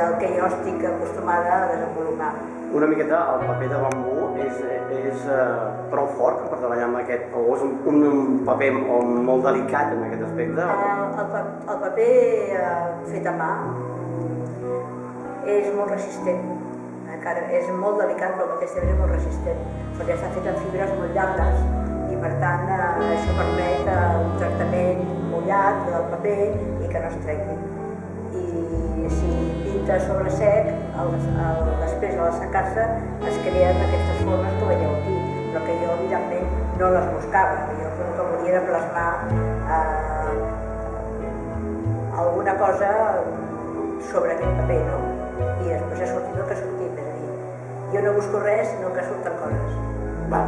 el que jo estic acostumada a desenvolupar. Una miqueta el paper de bambú és prou fort per treballar amb aquest, o és un paper molt delicat en aquest aspecte? El paper fet a mà és molt resistent, encara és molt delicat però al mateix temps és molt resistent, perquè està fet amb fibres molt llargues i per tant això permet un tractament mullat del paper i que no es trenqui. I si pinta sobre sec, després de l'assecar-se es creen aquestes formes que veieu aquí, però que jo evidentment no les buscava, jo el que volia era plasmar alguna cosa sobre aquest paper, no? I després ha sortit el que ha sortit, és a dir, jo no busco res, sinó que surten coses. Va.